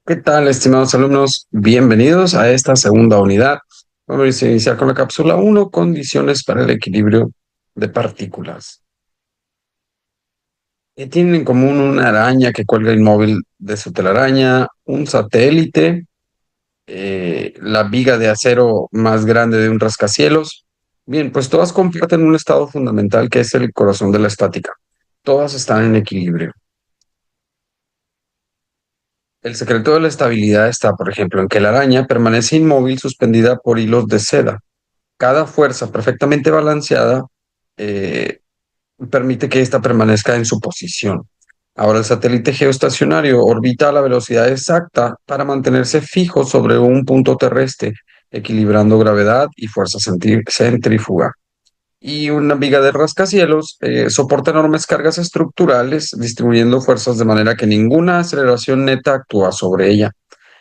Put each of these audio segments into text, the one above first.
¿Qué tal, estimados alumnos? Bienvenidos a esta segunda unidad. Vamos a iniciar con la cápsula uno, condiciones para el equilibrio de partículas. Tienen en común una araña que cuelga inmóvil de su telaraña, un satélite, la viga de acero más grande de un rascacielos. Bien, pues todas comparten un estado fundamental que es el corazón de la estática. Todas están en equilibrio. El secreto de la estabilidad está, por ejemplo, en que la araña permanece inmóvil suspendida por hilos de seda. Cada fuerza perfectamente balanceada eh, permite que ésta permanezca en su posición. Ahora, el satélite geoestacionario orbita a la velocidad exacta para mantenerse fijo sobre un punto terrestre, equilibrando gravedad y fuerza centrífuga. Y una viga de rascacielos soporta enormes cargas estructurales, distribuyendo fuerzas de manera que ninguna aceleración neta actúa sobre ella.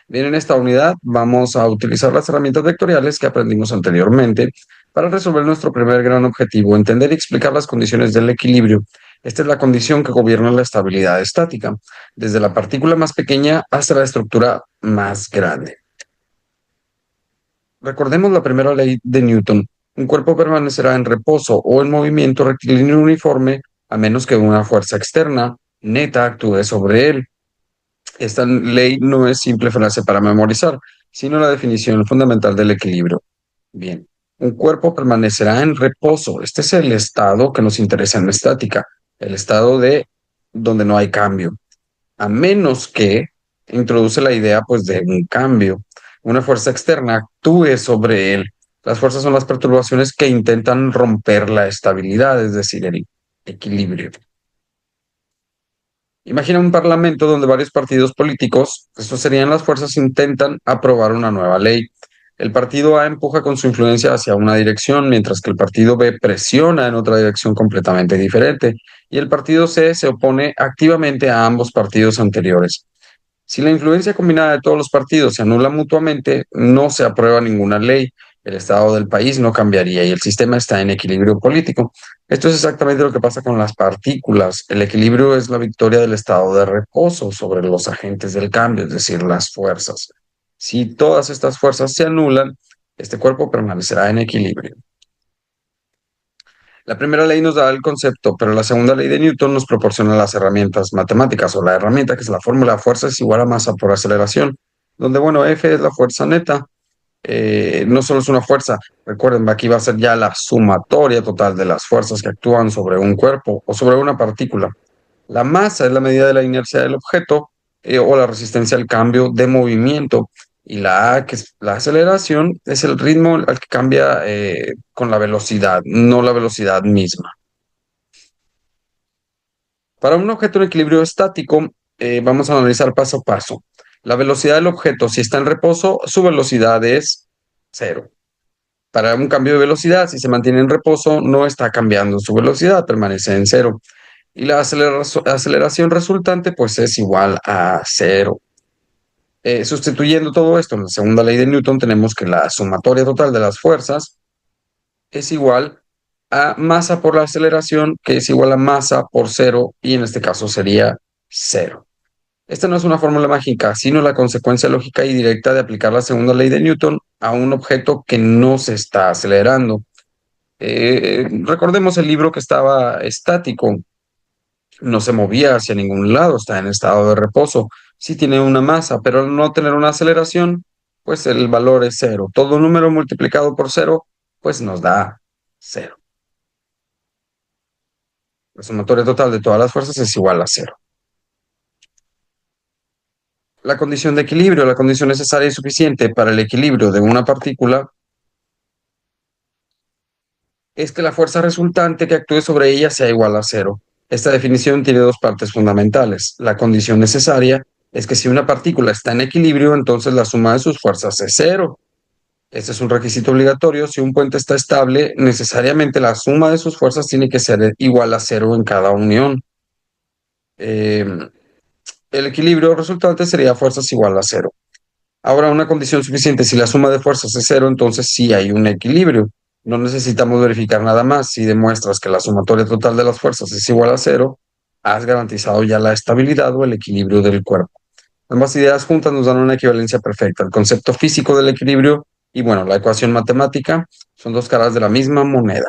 Bien, en esta unidad vamos a utilizar las herramientas vectoriales que aprendimos anteriormente para resolver nuestro primer gran objetivo, entender y explicar las condiciones del equilibrio. Esta es la condición que gobierna la estabilidad estática, desde la partícula más pequeña hasta la estructura más grande. Recordemos la primera ley de Newton. Un cuerpo permanecerá en reposo o en movimiento rectilíneo uniforme a menos que una fuerza externa neta actúe sobre él. Esta ley no es simple frase para memorizar, sino la definición fundamental del equilibrio. Bien, un cuerpo permanecerá en reposo. Este es el estado que nos interesa en la estática, el estado de donde no hay cambio, a menos que introduce la idea pues de un cambio. Una fuerza externa actúe sobre él. Las fuerzas son las perturbaciones que intentan romper la estabilidad, es decir, el equilibrio. Imagina un parlamento donde varios partidos políticos, estos serían las fuerzas, intentan aprobar una nueva ley. El partido A empuja con su influencia hacia una dirección, mientras que el partido B presiona en otra dirección completamente diferente, y el partido C se opone activamente a ambos partidos anteriores. Si la influencia combinada de todos los partidos se anula mutuamente, no se aprueba ninguna ley, el estado del país no cambiaría y el sistema está en equilibrio político. Esto es exactamente lo que pasa con las partículas. El equilibrio es la victoria del estado de reposo sobre los agentes del cambio, es decir, las fuerzas. Si todas estas fuerzas se anulan, este cuerpo permanecerá en equilibrio. La primera ley nos da el concepto, pero la segunda ley de Newton nos proporciona las herramientas matemáticas o la herramienta que es la fórmula fuerza es igual a masa por aceleración, donde, bueno, F es la fuerza neta, no solo es una fuerza, recuerden, aquí va a ser ya la sumatoria total de las fuerzas que actúan sobre un cuerpo o sobre una partícula. La masa es la medida de la inercia del objeto o la resistencia al cambio de movimiento. Y la A, que es la aceleración, es el ritmo al que cambia con la velocidad, no la velocidad misma. Para un objeto en equilibrio estático, vamos a analizar paso a paso. La velocidad del objeto, si está en reposo, su velocidad es cero. Para un cambio de velocidad, si se mantiene en reposo, no está cambiando su velocidad, permanece en cero. Y la aceleración resultante, pues es igual a cero. Sustituyendo todo esto en la segunda ley de Newton, tenemos que la sumatoria total de las fuerzas es igual a masa por la aceleración, que es igual a masa por cero, y en este caso sería cero. Esta no es una fórmula mágica, sino la consecuencia lógica y directa de aplicar la segunda ley de Newton a un objeto que no se está acelerando. Recordemos el libro que estaba estático, no se movía hacia ningún lado, está en estado de reposo. Sí tiene una masa, pero al no tener una aceleración, pues el valor es cero. Todo número multiplicado por cero, pues nos da cero. La sumatoria total de todas las fuerzas es igual a cero. La condición de equilibrio, la condición necesaria y suficiente para el equilibrio de una partícula es que la fuerza resultante que actúe sobre ella sea igual a cero. Esta definición tiene dos partes fundamentales. La condición necesaria es que si una partícula está en equilibrio, entonces la suma de sus fuerzas es cero. Este es un requisito obligatorio. Si un puente está estable, necesariamente la suma de sus fuerzas tiene que ser igual a cero en cada unión. Eh, el equilibrio resultante sería fuerzas igual a cero. Ahora, una condición suficiente, si la suma de fuerzas es cero, entonces sí hay un equilibrio. No necesitamos verificar nada más. Si demuestras que la sumatoria total de las fuerzas es igual a cero, has garantizado ya la estabilidad o el equilibrio del cuerpo. Ambas ideas juntas nos dan una equivalencia perfecta. El concepto físico del equilibrio y, bueno, la ecuación matemática son dos caras de la misma moneda.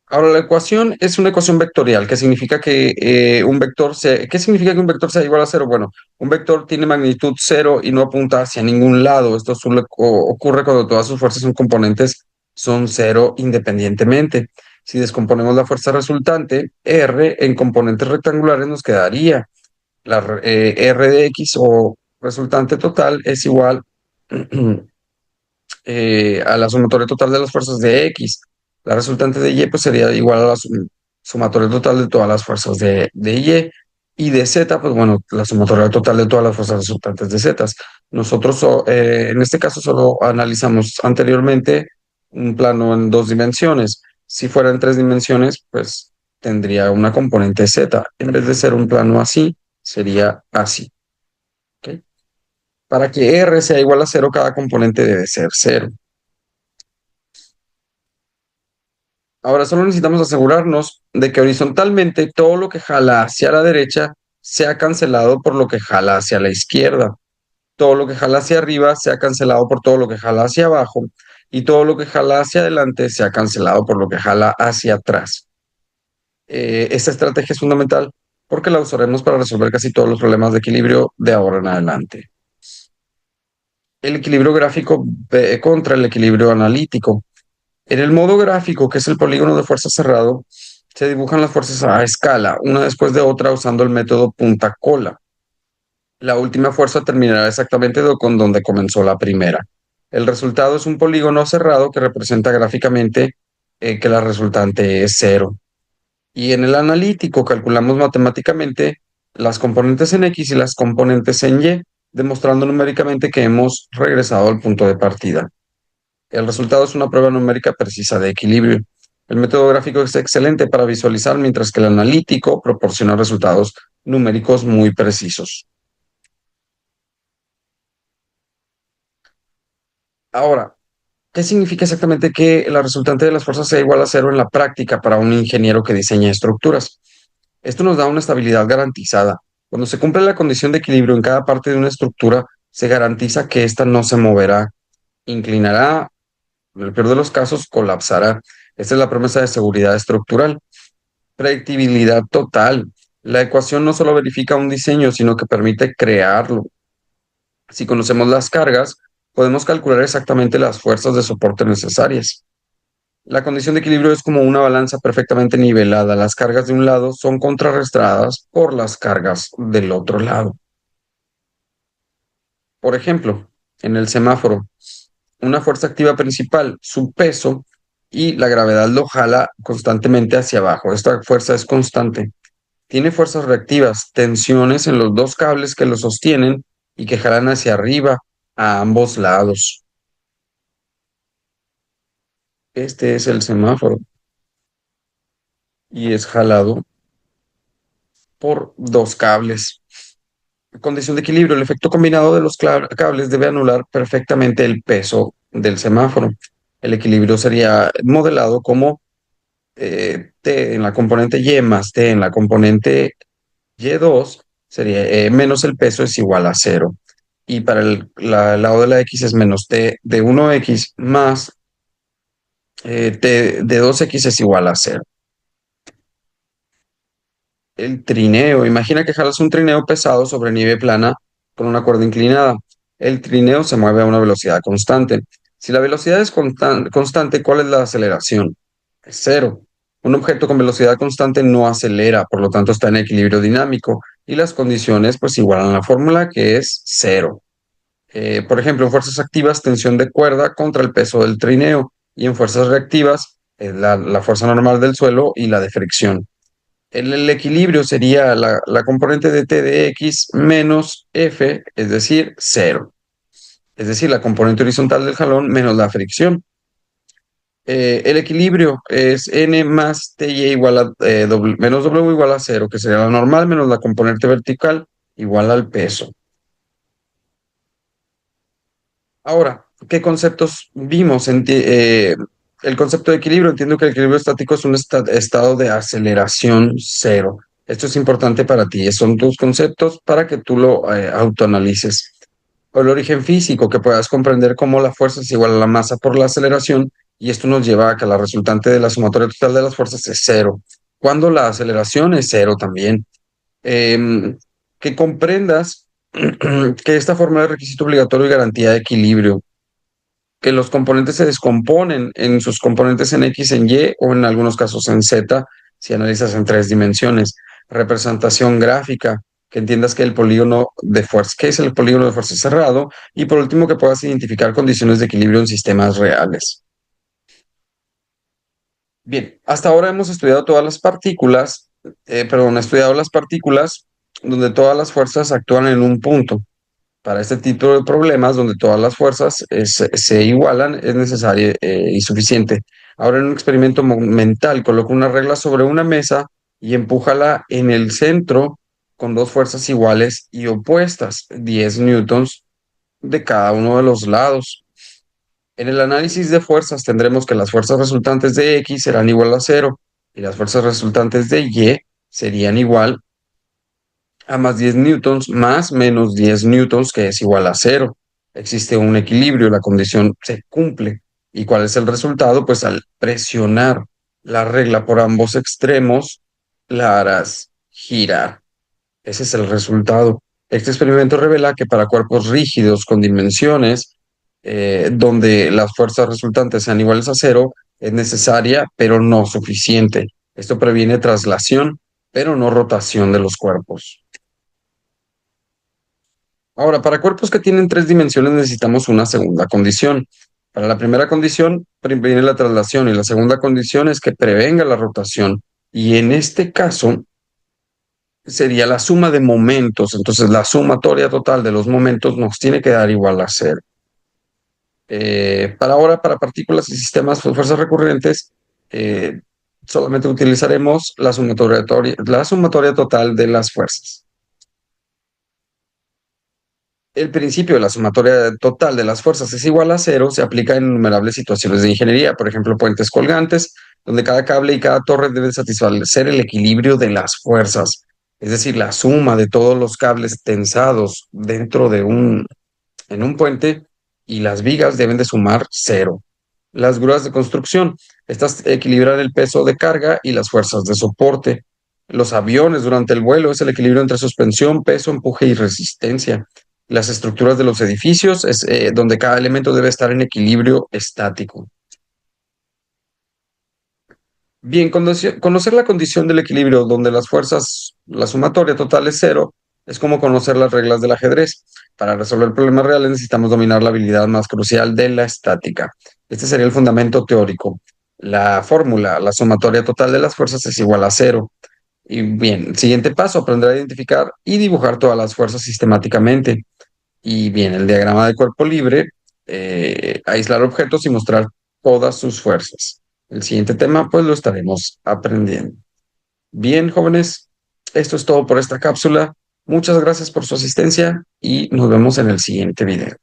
Ahora, la ecuación es una ecuación vectorial, que significa que ¿qué significa que un vector sea igual a cero? Bueno, un vector tiene magnitud cero y no apunta hacia ningún lado. Esto ocurre cuando todas sus fuerzas son componentes son cero independientemente. Si descomponemos la fuerza resultante, R, en componentes rectangulares nos quedaría R de X o resultante total es igual a la sumatoria total de las fuerzas de X. La resultante de Y pues sería igual a la sumatoria total de todas las fuerzas de Y. Y de Z, pues bueno, la sumatoria total de todas las fuerzas resultantes de Z. Nosotros en este caso solo analizamos anteriormente un plano en dos dimensiones. Si fuera en tres dimensiones, pues tendría una componente Z. En vez de ser un plano así, sería así. ¿Ok? Para que R sea igual a cero, cada componente debe ser cero. Ahora solo necesitamos asegurarnos de que horizontalmente todo lo que jala hacia la derecha sea cancelado por lo que jala hacia la izquierda. Todo lo que jala hacia arriba sea cancelado por todo lo que jala hacia abajo. Y todo lo que jala hacia adelante sea cancelado por lo que jala hacia atrás. Esta estrategia es fundamental porque la usaremos para resolver casi todos los problemas de equilibrio de ahora en adelante. El equilibrio gráfico contra el equilibrio analítico. En el modo gráfico, que es el polígono de fuerza cerrado, se dibujan las fuerzas a escala, una después de otra, usando el método punta-cola. La última fuerza terminará exactamente con donde comenzó la primera. El resultado es un polígono cerrado que representa gráficamente que la resultante es cero. Y en el analítico calculamos matemáticamente las componentes en X y las componentes en Y, demostrando numéricamente que hemos regresado al punto de partida. El resultado es una prueba numérica precisa de equilibrio. El método gráfico es excelente para visualizar, mientras que el analítico proporciona resultados numéricos muy precisos. Ahora, ¿qué significa exactamente que la resultante de las fuerzas sea igual a cero en la práctica para un ingeniero que diseña estructuras? Esto nos da una estabilidad garantizada. Cuando se cumple la condición de equilibrio en cada parte de una estructura, se garantiza que ésta no se moverá, inclinará, en el peor de los casos, colapsará. Esta es la promesa de seguridad estructural. Predictibilidad total. La ecuación no solo verifica un diseño, sino que permite crearlo. Si conocemos las cargas, podemos calcular exactamente las fuerzas de soporte necesarias. La condición de equilibrio es como una balanza perfectamente nivelada. Las cargas de un lado son contrarrestadas por las cargas del otro lado. Por ejemplo, en el semáforo, una fuerza activa principal, su peso, y la gravedad lo jala constantemente hacia abajo. Esta fuerza es constante. Tiene fuerzas reactivas, tensiones en los dos cables que lo sostienen y que jalan hacia arriba a ambos lados. Este es el semáforo y es jalado por dos cables. Condición de equilibrio. El efecto combinado de los cables debe anular perfectamente el peso del semáforo. El equilibrio sería modelado como T en la componente Y más T en la componente Y2 sería menos el peso es igual a cero. Y para el lado de la X es menos T de 1X más T de 2X es igual a cero. El trineo. Imagina que jalas un trineo pesado sobre nieve plana con una cuerda inclinada. El trineo se mueve a una velocidad constante. Si la velocidad es constante, ¿cuál es la aceleración? Es cero. Un objeto con velocidad constante no acelera, por lo tanto está en equilibrio dinámico y las condiciones pues igualan la fórmula que es cero. Por ejemplo, en fuerzas activas, tensión de cuerda contra el peso del trineo y en fuerzas reactivas, la fuerza normal del suelo y la de fricción. El equilibrio sería la componente de T de X menos F, es decir, cero. Es decir, la componente horizontal del jalón menos la fricción. El equilibrio es N más TY igual a menos W igual a cero, que sería la normal menos la componente vertical igual al peso. Ahora, ¿qué conceptos vimos? El concepto de equilibrio, entiendo que el equilibrio estático es un estado de aceleración cero. Esto es importante para ti, son tus conceptos para que tú lo autoanalices. O el origen físico, que puedas comprender cómo la fuerza es igual a la masa por la aceleración, y esto nos lleva a que la resultante de la sumatoria total de las fuerzas es cero, cuando la aceleración es cero también. Em, que comprendas que esta forma de requisito obligatorio y garantía de equilibrio, que los componentes se descomponen en sus componentes en X, en Y o en algunos casos en Z, si analizas en tres dimensiones. Representación gráfica, que entiendas que el polígono de fuerza, ¿qué es el polígono de fuerza cerrado? Y por último, que puedas identificar condiciones de equilibrio en sistemas reales. Bien, hasta ahora hemos estudiado todas las partículas, perdón, he estudiado las partículas donde todas las fuerzas actúan en un punto. Para este tipo de problemas, donde todas las fuerzas se igualan, es necesario y suficiente. Ahora, en un experimento mental, coloca una regla sobre una mesa y empújala en el centro con dos fuerzas iguales y opuestas, 10 newtons de cada uno de los lados. En el análisis de fuerzas tendremos que las fuerzas resultantes de X serán igual a cero y las fuerzas resultantes de Y serían igual a más 10 newtons más menos 10 newtons, que es igual a cero. Existe un equilibrio, la condición se cumple. ¿Y cuál es el resultado? Pues al presionar la regla por ambos extremos, la harás girar. Ese es el resultado. Este experimento revela que para cuerpos rígidos con dimensiones donde las fuerzas resultantes sean iguales a cero, es necesaria, pero no suficiente. Esto previene traslación, pero no rotación de los cuerpos. Ahora, para cuerpos que tienen tres dimensiones necesitamos una segunda condición. Para la primera condición, previene la traslación y la segunda condición es que prevenga la rotación. Y en este caso sería la suma de momentos. Entonces, la sumatoria total de los momentos nos tiene que dar igual a cero. Para ahora, para partículas y sistemas de fuerzas recurrentes, eh, solamente utilizaremos la sumatoria total de las fuerzas. El principio de la sumatoria total de las fuerzas es igual a cero se aplica en innumerables situaciones de ingeniería, por ejemplo, puentes colgantes, donde cada cable y cada torre deben satisfacer el equilibrio de las fuerzas, es decir, la suma de todos los cables tensados dentro de en un puente, y las vigas deben de sumar cero. Las grúas de construcción, estas equilibran el peso de carga y las fuerzas de soporte. Los aviones durante el vuelo es el equilibrio entre suspensión, peso, empuje y resistencia. Las estructuras de los edificios es donde cada elemento debe estar en equilibrio estático. Bien, conocer la condición del equilibrio donde las fuerzas, la sumatoria total es cero, es como conocer las reglas del ajedrez. Para resolver problemas reales necesitamos dominar la habilidad más crucial de la estática. Este sería el fundamento teórico. La fórmula, la sumatoria total de las fuerzas es igual a cero. Y bien, el siguiente paso, aprender a identificar y dibujar todas las fuerzas sistemáticamente. Y bien, el diagrama de cuerpo libre, aislar objetos y mostrar todas sus fuerzas. El siguiente tema, pues lo estaremos aprendiendo. Bien, jóvenes, esto es todo por esta cápsula. Muchas gracias por su asistencia y nos vemos en el siguiente video.